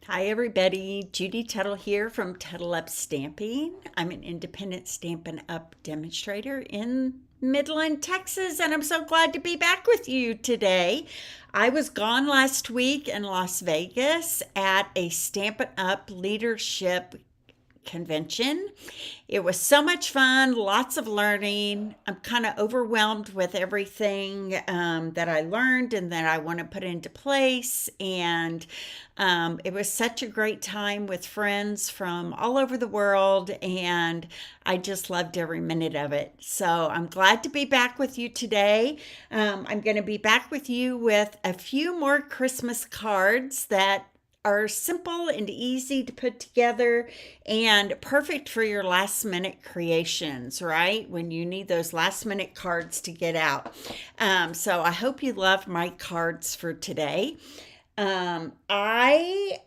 Hi everybody, Judy Tuttle here from Tuttle Up Stamping. I'm an independent Stampin' Up demonstrator in Midland, Texas, and I'm so glad to be back with you today. I was gone last week in Las Vegas at a Stampin' Up leadership convention. It was so much fun, lots of learning. I'm kind of overwhelmed with everything that I learned and that I want to put into place. And it was such a great time with friends from all over the world, and I just loved every minute of it. So I'm glad to be back with you today. I'm going to be back with you with a few more Christmas cards that are simple and easy to put together and perfect for your last minute creations, right? When you need those last minute cards to get out. So I hope you loved my cards for today. I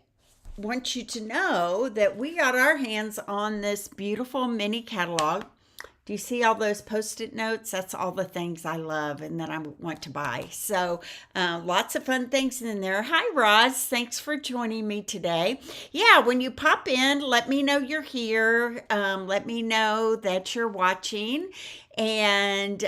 want you to know that we got our hands on this beautiful mini catalog. Do you see all those post-it notes? That's all the things I love and that I want to buy. So lots of fun things in there. Hi, Roz. Thanks for joining me today. Yeah, when you pop in, let me know you're here. Let me know that you're watching. And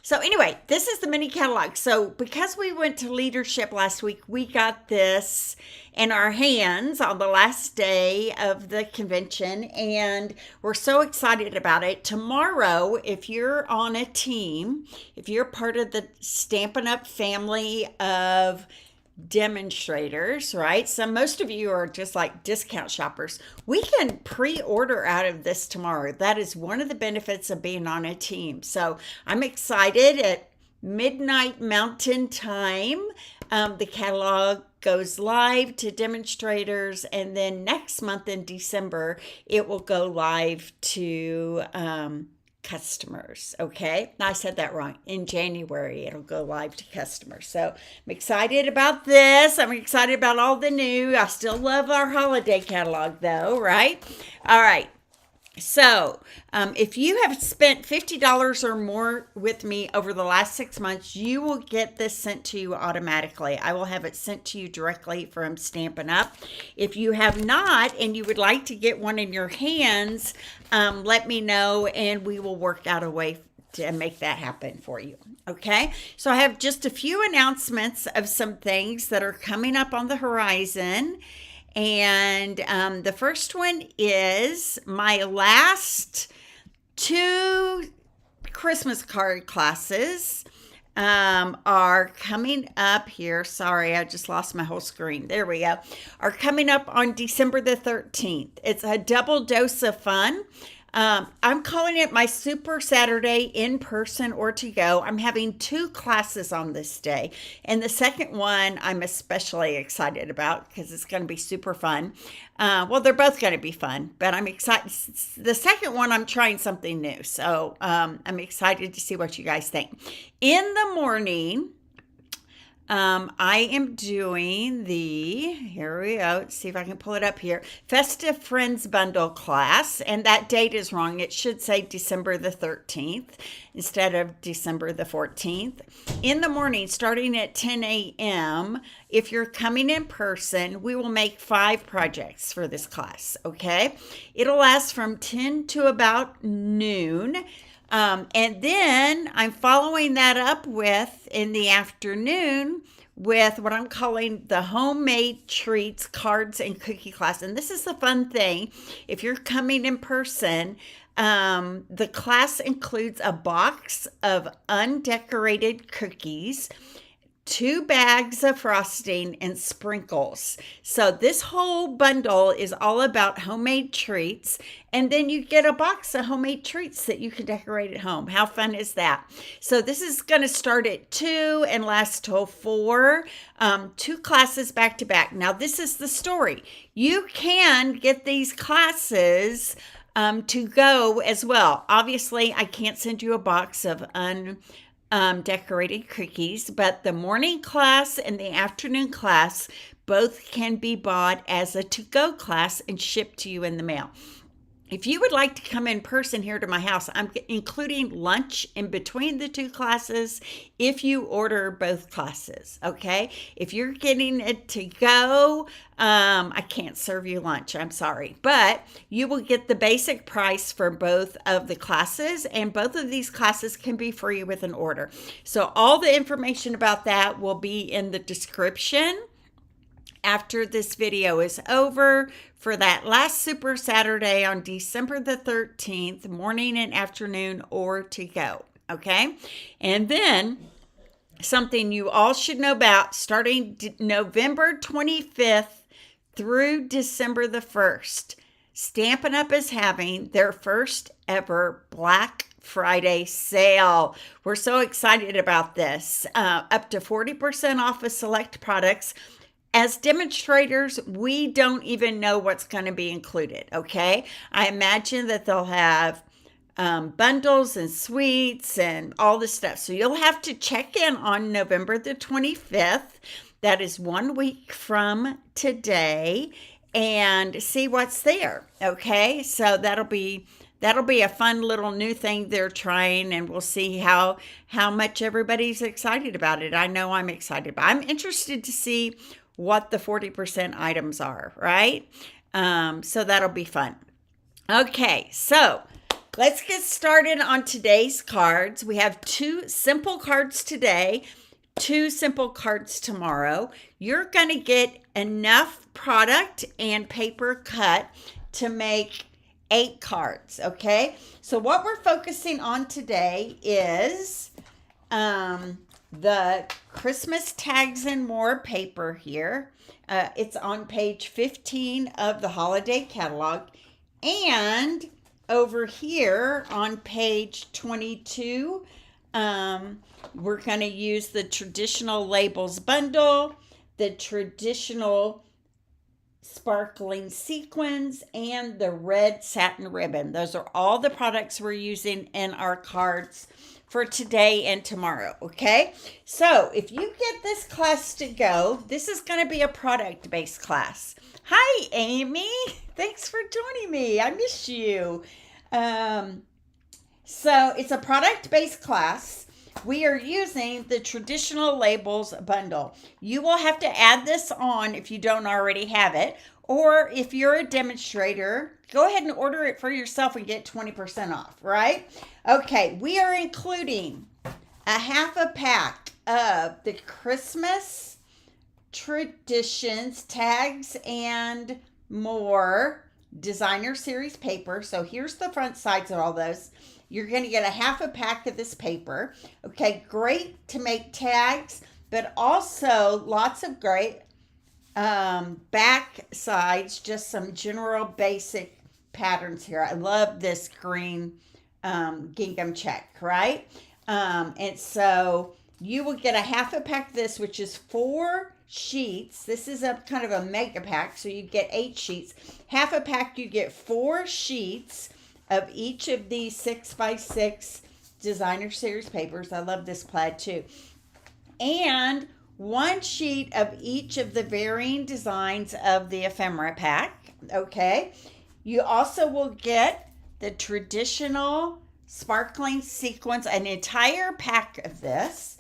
so anyway, this is the mini catalog. So because we went to leadership last week, we got this in our hands on the last day of the convention, and we're so excited about it. Tomorrow, if you're on a team, if you're part of the Stampin' Up family of demonstrators, right? So most of you are just like discount shoppers. We can pre-order out of this tomorrow. That is one of the benefits of being on a team. So I'm excited. At midnight Mountain Time, the catalog goes live to demonstrators, and then next month in December it will go live to customers. Okay, I said that wrong. In January it'll go live to customers. So I'm excited about this. I'm excited about all the new. I still love our holiday catalog though, right? All right. So, if you have spent $50 or more with me over the last 6 months, you will get this sent to you automatically. I will have it sent to you directly from Stampin' Up. If you have not and you would like to get one in your hands, let me know and we will work out a way to make that happen for you. Okay, so I have just a few announcements of some things that are coming up on the horizon. And the first one is my last two Christmas card classes are coming up here. Sorry, I just lost my whole screen. There we go. Are coming up on December the 13th. It's a double dose of fun. I'm calling it my Super Saturday in person or to go. I'm having two classes on this day. And the second one I'm especially excited about because it's going to be super fun. Well, they're both going to be fun, but I'm excited. The second one, I'm trying something new. So I'm excited to see what you guys think. In the morning, I am doing here we go, let's see if I can pull it up here, Festive Friends Bundle class, and that date is wrong. It should say December the 13th instead of December the 14th. In the morning, starting at 10 a.m., if you're coming in person, we will make 5 projects for this class, okay? It'll last from 10 to about noon. And then I'm following that up with, in the afternoon, with what I'm calling the homemade treats, cards, and cookie class. And this is the fun thing. If you're coming in person, the class includes a box of undecorated cookies, 2 bags of frosting, and sprinkles. So this whole bundle is all about homemade treats, and then you get a box of homemade treats that you can decorate at home. How fun is that? So this is going to start at 2 and last till 4, 2 classes back to back. Now this is the story. You can get these classes to go as well. Obviously, I can't send you a box of decorated cookies, but the morning class and the afternoon class both can be bought as a to-go class and shipped to you in the mail. If you would like to come in person here to my house, I'm including lunch in between the two classes if you order both classes, okay? If you're getting it to go, I can't serve you lunch, I'm sorry. But you will get the basic price for both of the classes, and both of these classes can be free with an order. So all the information about that will be in the description after this video is over for that last Super Saturday on December the 13th, morning and afternoon, or to go, okay? And then something you all should know about, starting November 25th through December the 1st, Stampin' Up! Is having their first ever Black Friday sale. We're so excited about this. Up to 40% off of select products. As demonstrators, we don't even know what's going to be included, okay? I imagine that they'll have bundles and sweets and all this stuff. So you'll have to check in on November the 25th. That is 1 week from today, and see what's there, okay? So that'll be a fun little new thing they're trying, and we'll see how much everybody's excited about it. I know I'm excited, but I'm interested to see what the 40% items are, right? So that'll be fun. Okay, so let's get started on today's cards. We have 2 simple cards today, 2 simple cards tomorrow. You're going to get enough product and paper cut to make 8 cards, okay? So what we're focusing on today is the Christmas Tags and More paper here. It's on page 15 of the holiday catalog. And over here on page 22, we're going to use the Traditional Labels bundle, the Traditional Sparkling Sequins, and the Red Satin Ribbon. Those are all the products we're using in our cards for today and tomorrow, okay? So if you get this class to go, this is going to be a product-based class. Hi, Amy. Thanks for joining me. I miss you. So it's a product-based class. We are using the Traditional Labels bundle. You will have to add this on if you don't already have it, or if you're a demonstrator, go ahead and order it for yourself and get 20% off, right? Okay, we are including a half a pack of the Christmas Traditions Tags and More designer series paper. So here's the front sides of all those. You're going to get a half a pack of this paper. Okay, great to make tags, but also lots of great back sides, just some general basic patterns here. I love this green gingham check, right? And so you will get a half a pack of this, which is 4 sheets. This is a kind of a mega pack, so you get 8 sheets. Half a pack, you get 4 sheets of each of these 6x6 designer series papers. I love this plaid too. And 1 sheet of each of the varying designs of the ephemera pack, okay? You also will get the Traditional Sparkling Sequins, an entire pack of this,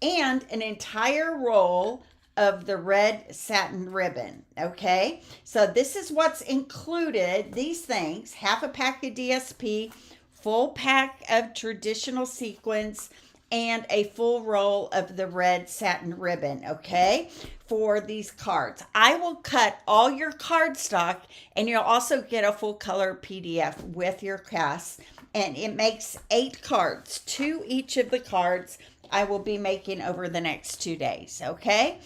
and an entire roll of the Red Satin Ribbon, okay? So this is what's included, these things: half a pack of DSP, full pack of Traditional Sequins, and a full roll of the Red Satin Ribbon, okay, for these cards. I will cut all your cardstock, and you'll also get a full color PDF with your class, and it makes 8 cards, 2 each of the cards I will be making over the next 2 days, okay?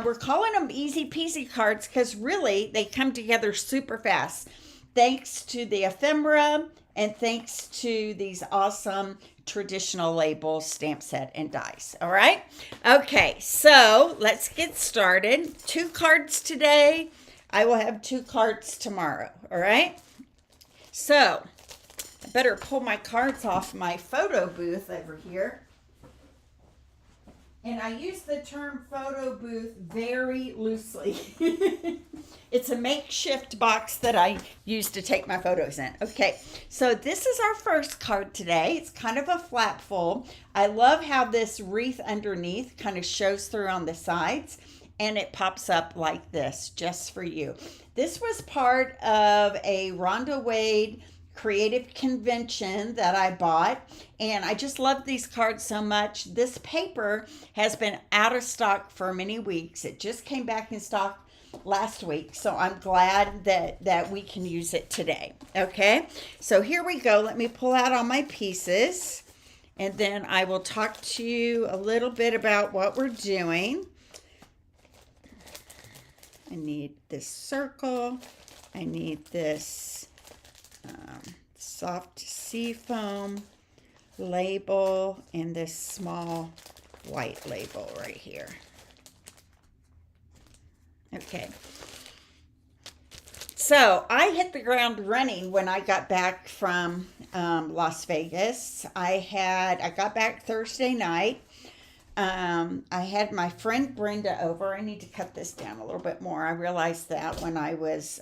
We're calling them easy peasy cards because really they come together super fast, thanks to the ephemera and thanks to these awesome Traditional Labels stamp set and dies. All right. Okay, so let's get started. 2 cards today. I will have 2 cards tomorrow. All right. So I better pull my cards off my photo booth over here. And I use the term photo booth very loosely. It's a makeshift box that I use to take my photos in. Okay, so this is our first card today. It's kind of a flap fold. I love how this wreath underneath kind of shows through on the sides, and it pops up like this, just for you. This was part of a Rhonda Wade creative convention that I bought, and I just love these cards so much. This paper has been out of stock for many weeks. It just came back in stock last week, so I'm glad that we can use it today. Okay, so here we go. Let me pull out all my pieces, and then I will talk to you a little bit about what we're doing. I need this circle. I need this soft sea foam label and this small white label right here. Okay. So I hit the ground running when I got back from Las Vegas. I got back Thursday night. I had my friend Brenda over. I need to cut this down a little bit more. I realized that when I was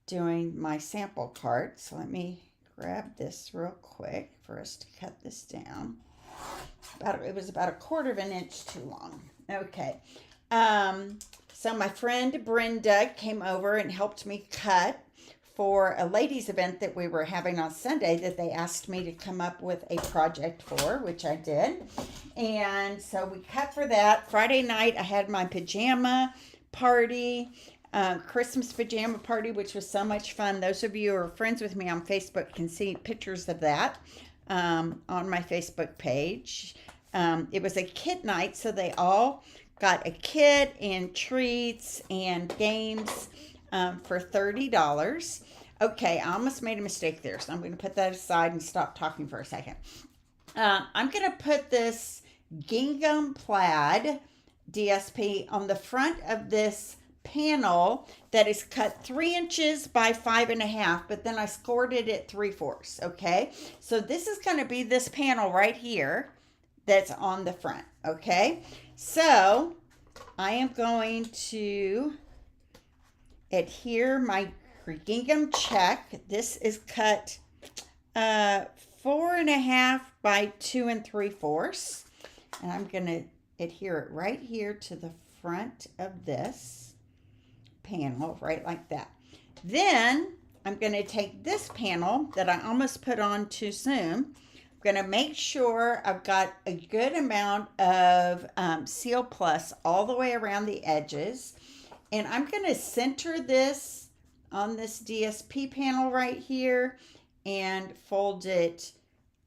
doing my sample card. So let me grab this real quick for us to cut this down. It was about 1/4 of an inch too long. Okay. So my friend Brenda came over and helped me cut for a ladies event that we were having on Sunday that they asked me to come up with a project for, which I did. And so we cut for that. Friday night I had my pajama party, Christmas pajama party, which was so much fun. Those of you who are friends with me on Facebook can see pictures of that on my Facebook page. It was a kid night, so they all got a kit and treats and games for $30. Okay, I almost made a mistake there, so I'm going to put that aside and stop talking for a second. I'm going to put this gingham plaid DSP on the front of this panel that is cut 3 inches by 5.5, but then I scored it at 3/4. Okay, so this is going to be this panel right here that's on the front. Okay, so I am going to adhere my gingham check. This is cut 4.5 by 2 3/4, and I'm going to adhere it right here to the front of this panel, right like that. Then I'm going to take this panel that I almost put on too soon. I'm going to make sure I've got a good amount of Seal Plus all the way around the edges, and I'm going to center this on this DSP panel right here and fold it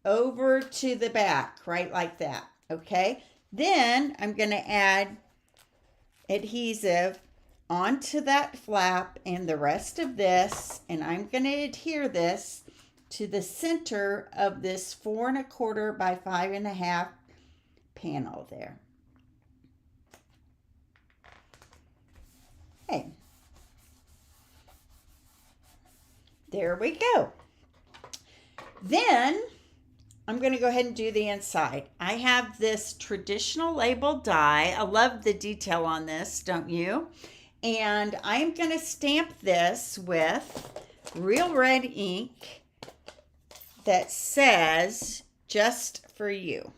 over to the back, right like that. Okay, then I'm going to add adhesive onto that flap and the rest of this, and I'm going to adhere this to the center of this 4 1/4 by 5.5 panel there. Okay, there we go. Then I'm going to go ahead and do the inside. I have this traditional label die. I love the detail on this, don't you? And I'm going to stamp this with real red ink that says, "Just for you."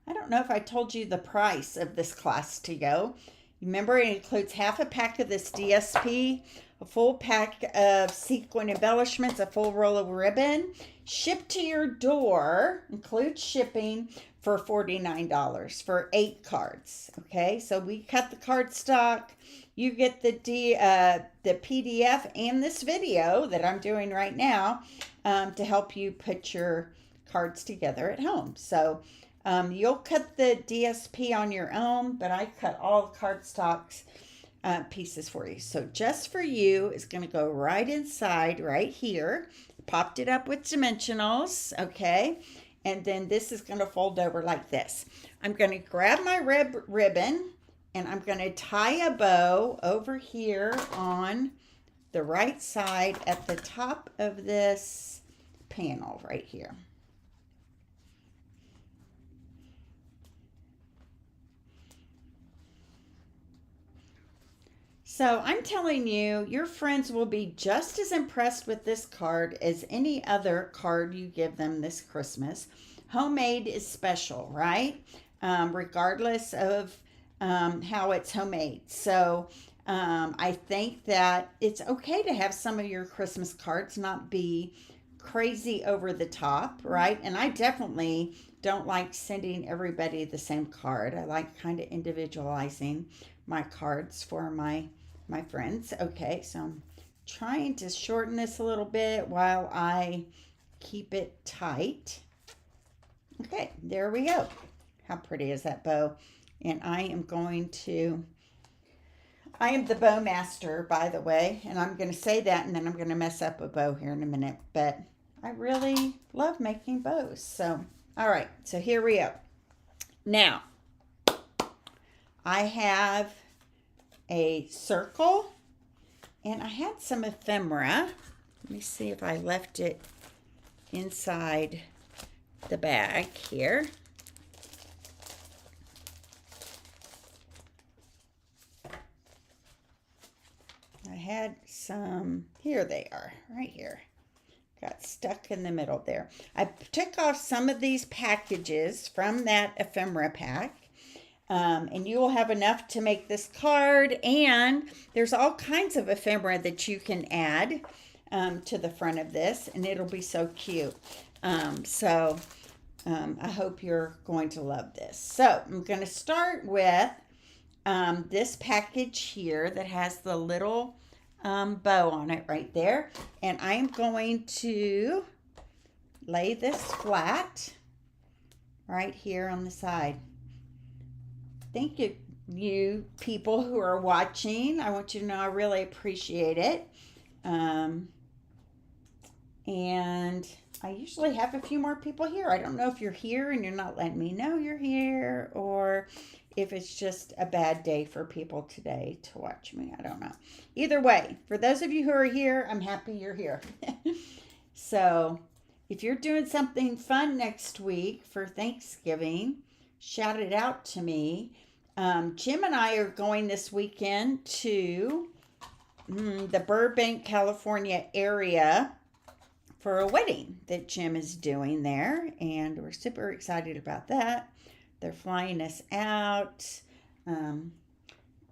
I don't know if I told you the price of this class to go. Remember, it includes half a pack of this DSP, a full pack of sequin embellishments, a full roll of ribbon, shipped to your door, includes shipping, for $49 for 8 cards. Okay, so we cut the cardstock. You get the PDF and this video that I'm doing right now to help you put your cards together at home. So you'll cut the DSP on your own, but I cut all the cardstocks pieces for you. So Just for You is going to go right inside right here. Popped it up with dimensionals, okay? And then this is going to fold over like this. I'm going to grab my red ribbon and I'm going to tie a bow over here on the right side at the top of this panel right here. So I'm telling you, your friends will be just as impressed with this card as any other card you give them this Christmas. Homemade is special, right? Regardless of how it's homemade. So I think that it's okay to have some of your Christmas cards not be crazy over the top, right? And I definitely don't like sending everybody the same card. I like kind of individualizing my cards for my friends. Okay, so I'm trying to shorten this a little bit while I keep it tight. Okay, there we go. How pretty is that bow? And I am the bow master, by the way, and I'm going to say that and then I'm going to mess up a bow here in a minute, but I really love making bows. So, all right, so here we go. Now, I have a circle and I had some ephemera. Let me see if I left it inside the bag here. I had some, here they are, right here. Got stuck in the middle there. I took off some of these packages from that ephemera pack. And you will have enough to make this card, and there's all kinds of ephemera that you can add to the front of this, and it'll be so cute. I hope you're going to love this. So I'm going to start with this package here that has the little bow on it right there, and I am going to lay this flat right here on the side. Thank you, you people who are watching. I want you to know I really appreciate it. And I usually have a few more people here. I don't know if you're here and you're not letting me know you're here, or if it's just a bad day for people today to watch me. I don't know. Either way, for those of you who are here, I'm happy you're here. So if you're doing something fun next week for Thanksgiving, shout it out to me. Jim and I are going this weekend to the Burbank, California area for a wedding that Jim is doing there, and we're super excited about that. They're flying us out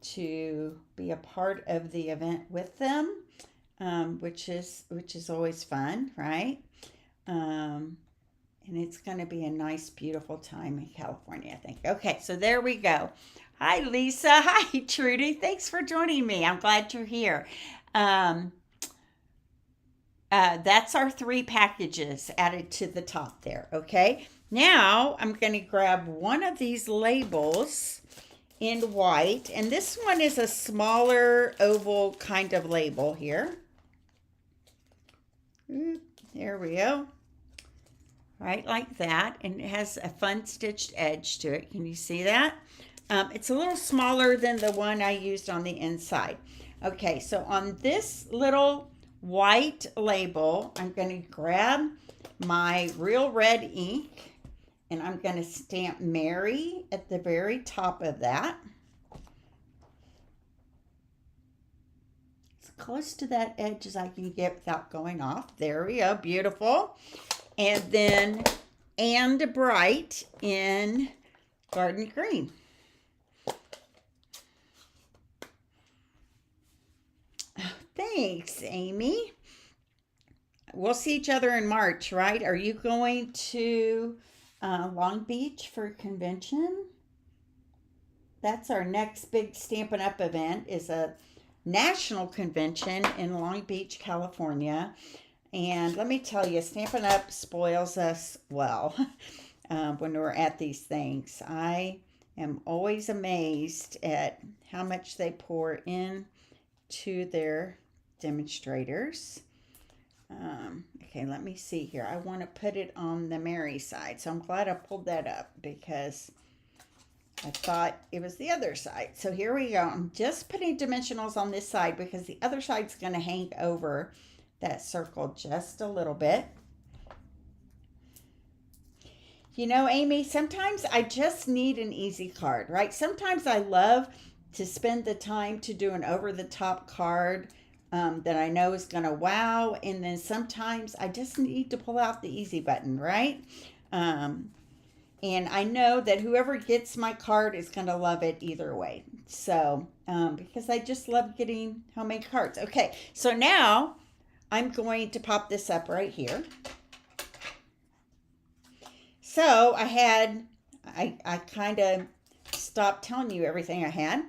to be a part of the event with them, which is always fun, right? And it's going to be a nice, beautiful time in California, I think. Okay, so there we go. Hi, Lisa. Hi, Trudy. Thanks for joining me. I'm glad you're here. That's our 3 packages added to the top there, okay? Now, I'm going to grab one of these labels in white, and this one is a smaller oval kind of label here. There we go. Right, like that, and it has a fun stitched edge to it. Can you see that? It's a little smaller than the one I used on the inside. Okay, so on this little white label, I'm going to grab my Real Red ink, and I'm going to stamp Mary at the very top of that. As close to that edge as I can get without going off. There we go, beautiful. And then And Bright in Garden Green. Thanks, Amy. We'll see each other in March, right? Are you going to Long Beach for a convention? That's our next big Stampin' Up! Event, is a national convention in Long Beach, California. And let me tell you, Stampin' Up! Spoils us well when we're at these things. I am always amazed at how much they pour in to their demonstrators. Okay, let me see here. I want to put it on the Mary side, so I'm glad I pulled that up because I thought it was the other side. So here we go. I'm just putting dimensionals on this side because the other side's going to hang over that circle just a little bit. You know, Amy, sometimes I just need an easy card, right? Sometimes I love to spend the time to do an over-the-top card that I know is going to wow. And then sometimes I just need to pull out the easy button, right? And I know that whoever gets my card is going to love it either way. So, because I just love getting homemade cards. Okay, so now I'm going to pop this up right here. So I kind of stopped telling you everything I had.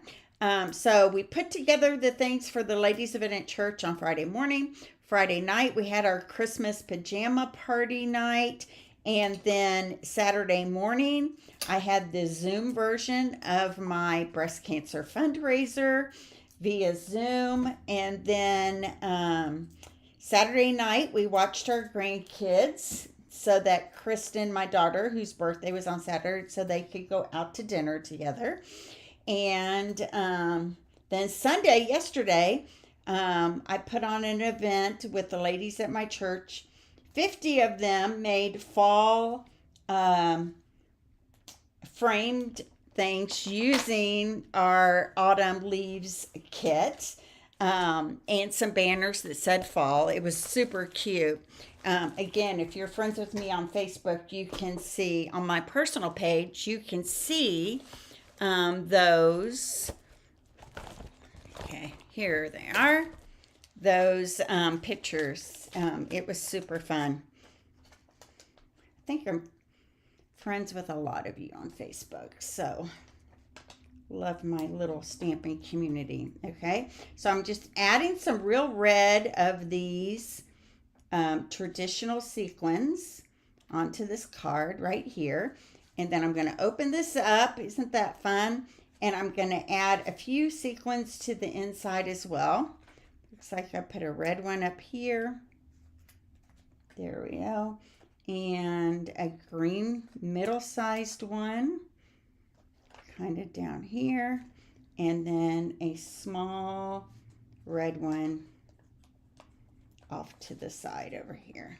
So we put together the things for the ladies event at church on Friday morning. Friday night, we had our Christmas pajama party night. And then Saturday morning, I had the Zoom version of my breast cancer fundraiser via Zoom. And then Saturday night, we watched our grandkids so that Kristen, my daughter, whose birthday was on Saturday, so they could go out to dinner together. And then Sunday, yesterday, I put on an event with the ladies at my church. 50 of them made fall framed things using our autumn leaves kit and some banners that said fall. It was super cute. Again, if you're friends with me on Facebook, you can see on my personal page, you can see those. Okay, here they are. Those pictures. It was super fun. I think I'm friends with a lot of you on Facebook, so love my little stamping community. Okay, so I'm just adding some real red of these traditional sequins onto this card right here, and then I'm going to open this up. Isn't that fun? And I'm going to add a few sequins to the inside as well. Looks like I put a red one up here. There we go. And a green middle-sized one kind of down here. And then a small red one off to the side over here.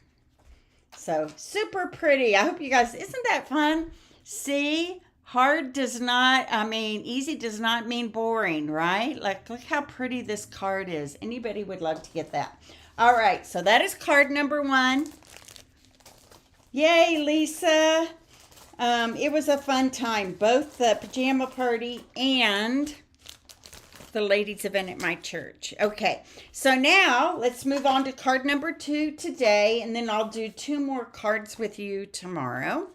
So super pretty. I hope you guys, isn't that fun? See? Hard does not, easy does not mean boring, right? Like, look how pretty this card is. Anybody would love to get that. All right, so that is card number 1. Yay, Lisa. It was a fun time, both the pajama party and the ladies event at my church. Okay, so now let's move on to card number 2 today, and then I'll do 2 more cards with you tomorrow.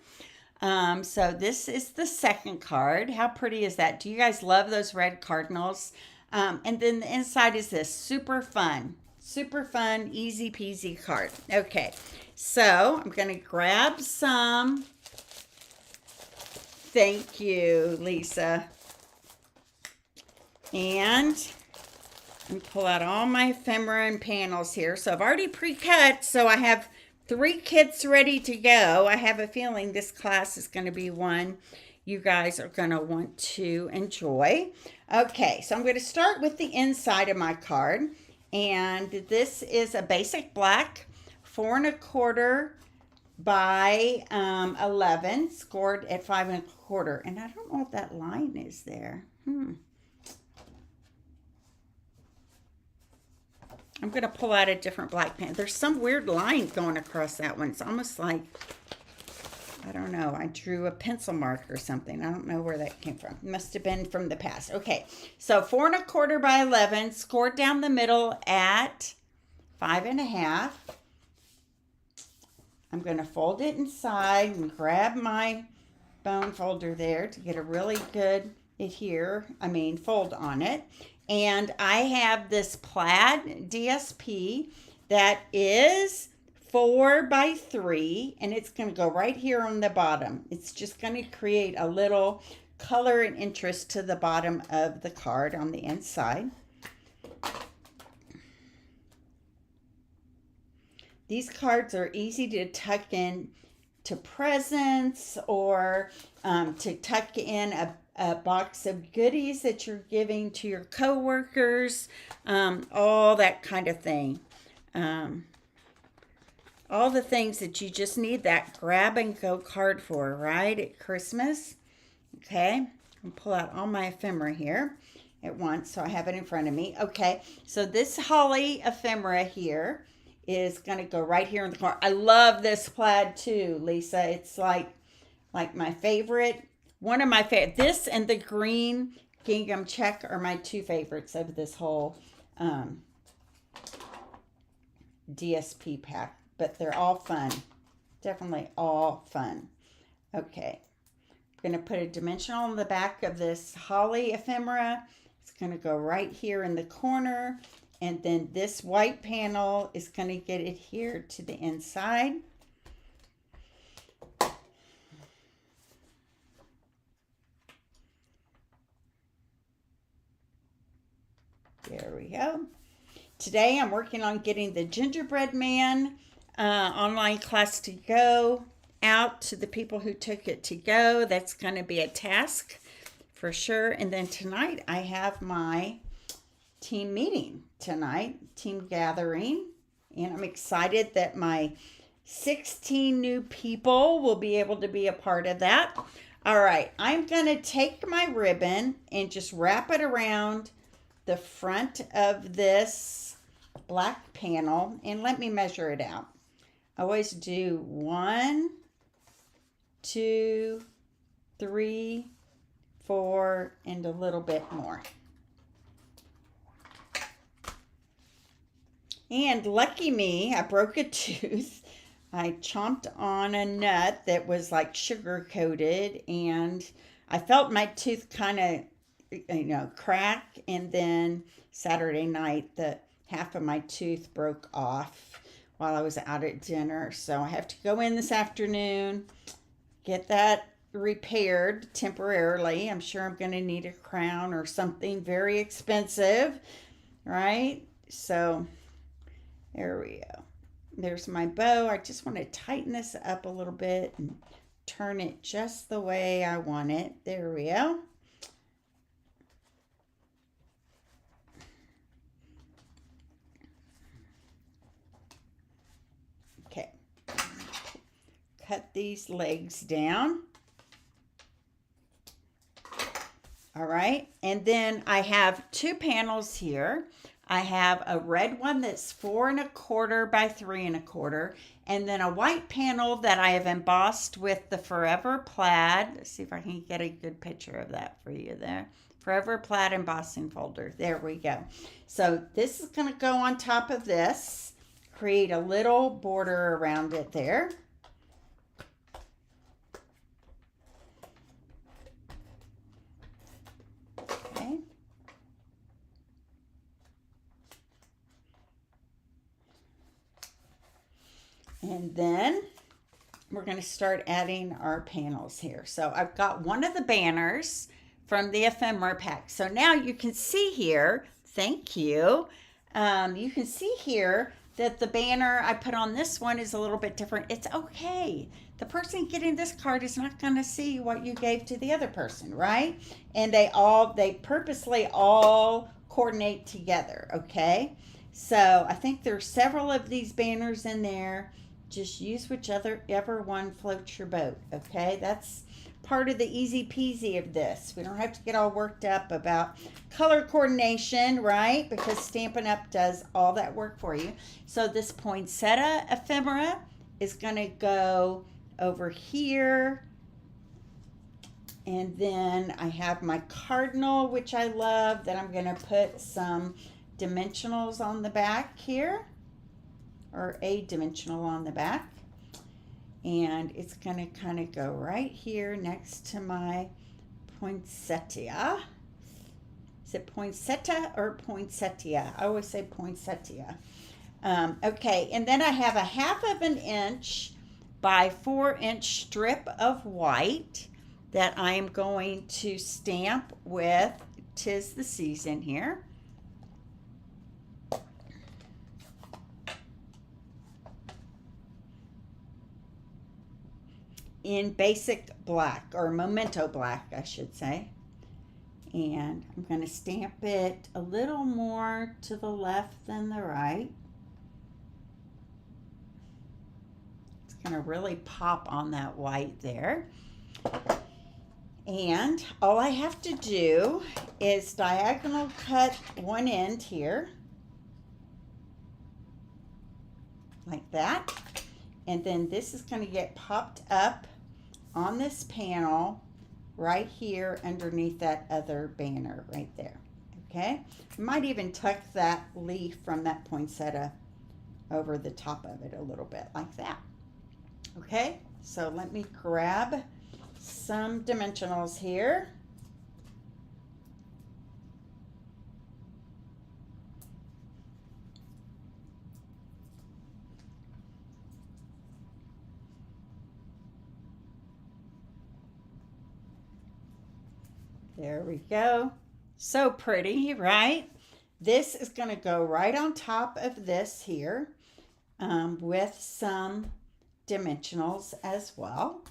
So this is the second card. How pretty is that? Do you guys love those red cardinals? And then the inside is this super fun, easy peasy card. Okay, so I'm going to grab some. Thank you, Lisa. And pull out all my ephemera and panels here. So I've already pre-cut, so I have 3 kits ready to go. I have a feeling this class is going to be one you guys are going to want to enjoy. Okay, so I'm going to start with the inside of my card. And this is a basic black 4 1/4 by 11, scored at 5 1/4. And I don't know what that line is there. I'm going to pull out a different black pen. There's some weird line going across that one. It's almost like, I don't know, I drew a pencil mark or something. I don't know where that came from. It must have been from the past. Okay, so 4 1/4 by 11, scored down the middle at 5 1/2. I'm going to fold it inside and grab my bone folder there to get a really good fold on it. And I have this plaid DSP that is 4 by 3, and it's going to go right here on the bottom. It's just going to create a little color and interest to the bottom of the card on the inside. These cards are easy to tuck to presents or to tuck in a box of goodies that you're giving to your coworkers, all that kind of thing. All the things that you just need that grab and go card for, right, at Christmas. Okay, I'll pull out all my ephemera here at once so I have it in front of me. Okay, so this holly ephemera here is going to go right here in the corner. I love this plaid too, Lisa. It's like my favorite. One of my favorite. This and the green gingham check are my two favorites of this whole DSP pack. But they're all fun. Definitely all fun. Okay. I'm going to put a dimensional on the back of this holly ephemera. It's going to go right here in the corner. And then this white panel is going to get it here to the inside. There we go. Today I'm working on getting the Gingerbread Man online class to go out to the people who took it to go. That's going to be a task for sure. And then tonight I have my team meeting tonight, team gathering. And I'm excited that my 16 new people will be able to be a part of that. All right, I'm going to take my ribbon and just wrap it around the front of this black panel. And let me measure it out. I always do 1, 2, 3, 4, and a little bit more. And lucky me, I broke a tooth. I chomped on a nut that was like sugar coated, and I felt my tooth kind of, crack. And then Saturday night, the half of my tooth broke off while I was out at dinner. So I have to go in this afternoon, get that repaired temporarily. I'm sure I'm going to need a crown or something very expensive, right? So there we go. There's my bow. I just want to tighten this up a little bit and turn it just the way I want it. There we go. Okay. Cut these legs down. All right. And then I have two panels here. I have a red one that's 4 1/4 by 3 1/4, and then a white panel that I have embossed with the Forever Plaid. Let's see if I can get a good picture of that for you there. Forever Plaid embossing folder. There we go. So this is going to go on top of this, create a little border around it there. Okay. And then we're going to start adding our panels here. So I've got one of the banners from the ephemera pack. So now you can see here, thank you. You can see here that the banner I put on this one is a little bit different. It's okay. The person getting this card is not going to see what you gave to the other person, right? And they purposely all coordinate together, okay? So I think there's several of these banners in there. Just use whichever one floats your boat, okay? That's part of the easy peasy of this. We don't have to get all worked up about color coordination, right? Because Stampin' Up! Does all that work for you. So this poinsettia ephemera is going to go over here. And then I have my cardinal, which I love, that I'm going to put some dimensionals on the back here, or a dimensional on the back, and it's going to kind of go right here next to my poinsettia. Is it poinsettia or poinsettia? I always say poinsettia. Okay, and then I have a 1/2 inch by 4 inch strip of white that I am going to stamp with 'Tis the Season here. in basic black, or memento black, I should say. And I'm going to stamp it a little more to the left than the right. It's going to really pop on that white there. And all I have to do is diagonal cut one end here, like that. And then this is going to get popped up on this panel right here underneath that other banner right there. Okay, I might even tuck that leaf from that poinsettia over the top of it a little bit like that. Okay, so let me grab some dimensionals here. There we go. So pretty, right? This is going to go right on top of this here with some dimensionals as well.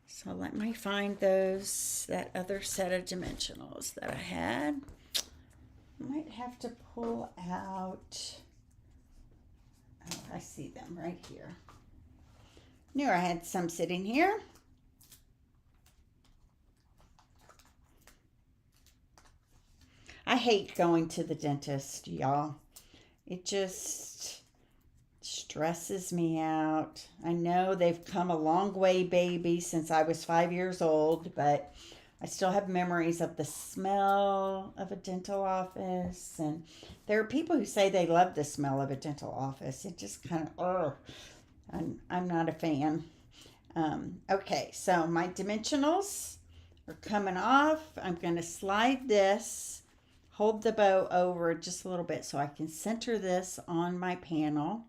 So let me find that other set of dimensionals that I had. I might have to pull out, oh, I see them right here. Knew I had some sitting here. I hate going to the dentist, y'all. It just stresses me out. I know they've come a long way, baby, since I was 5 years old, but I still have memories of the smell of a dental office. And there are people who say they love the smell of a dental office. It just kind of, I'm not a fan. Okay, so my dimensionals are coming off. I'm going to slide this. Hold the bow over just a little bit so I can center this on my panel.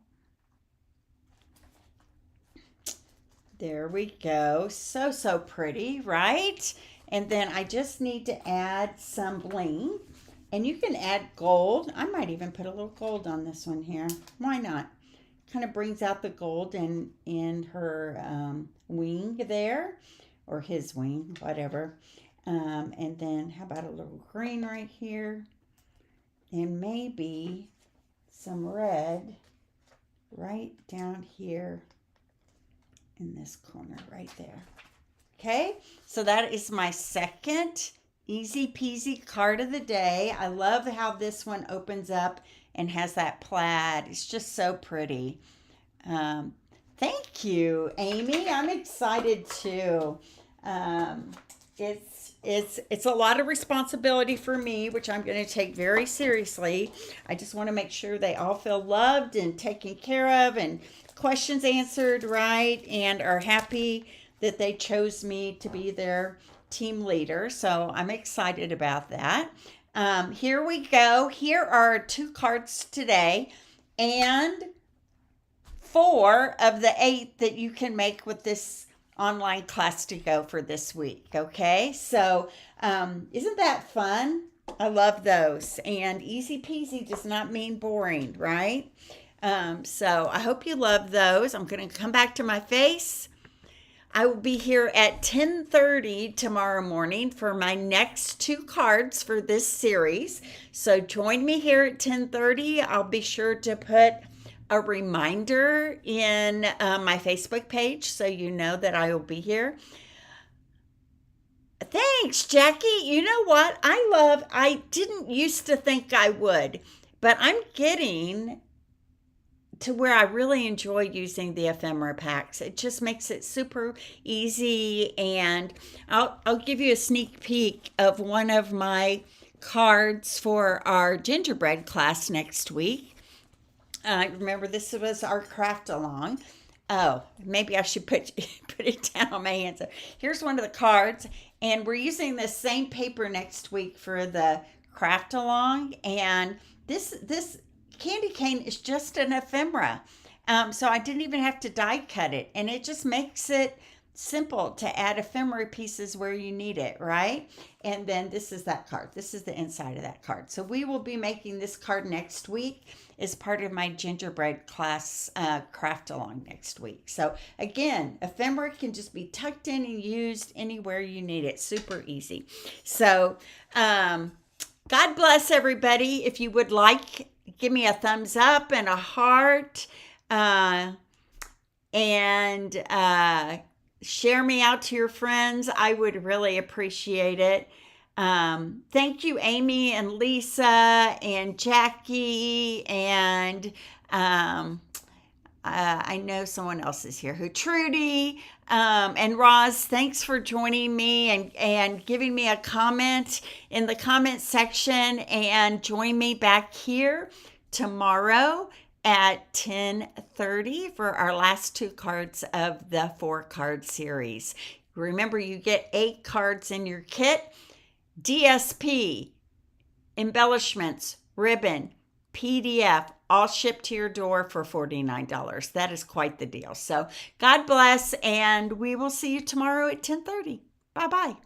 There we go. So pretty, right? And then I just need to add some bling. And you can add gold. I might even put a little gold on this one here. Why not? Kind of brings out the gold in her wing there, or his wing, whatever. And then how about a little green right here, and maybe some red right down here in this corner right there. Okay, so that is my second easy peasy card of the day. I love how this one opens up and has that plaid. It's just so pretty. Thank you, Amy. I'm excited too. It's a lot of responsibility for me, which I'm going to take very seriously. I just want to make sure they all feel loved and taken care of and questions answered right and are happy that they chose me to be their team leader. So I'm excited about that. Here we go. Here are 2 cards today and 4 of the 8 that you can make with this online class to go for this week. Okay, so isn't that fun? I love those. And easy peasy does not mean boring, right? So I hope you love those. I'm going to come back to my face. I will be here at 10:30 tomorrow morning for my next 2 cards for this series. So join me here at 10:30. I'll be sure to put a reminder in my Facebook page so you know that I will be here. Thanks, Jackie. You know what? I didn't used to think I would, but I'm getting to where I really enjoy using the ephemera packs. It just makes it super easy, and I'll give you a sneak peek of one of my cards for our gingerbread class next week. Remember, this was our craft along. Oh, maybe I should put it down on my hands. Here's one of the cards, and we're using the same paper next week for the craft along. And this candy cane is just an ephemera, so I didn't even have to die cut it, and it just makes it simple to add ephemera pieces where you need it, right? And then this is that card. This is the inside of that card. So we will be making this card next week as part of my gingerbread class craft along next week. So again, ephemera can just be tucked in and used anywhere you need it. Super easy. So God bless everybody. If you would like, give me a thumbs up and a heart. And share me out to your friends. I would really appreciate it. Thank you, Amy and Lisa and Jackie, and I know someone else is here, who Trudy and Roz. Thanks for joining me and giving me a comment in the comment section, and join me back here tomorrow at 10:30 for our last 2 cards of the 4-card series. Remember, you get 8 cards in your kit. DSP, embellishments, ribbon, PDF, all shipped to your door for $49. That is quite the deal. So God bless, and we will see you tomorrow at 10:30. Bye-bye.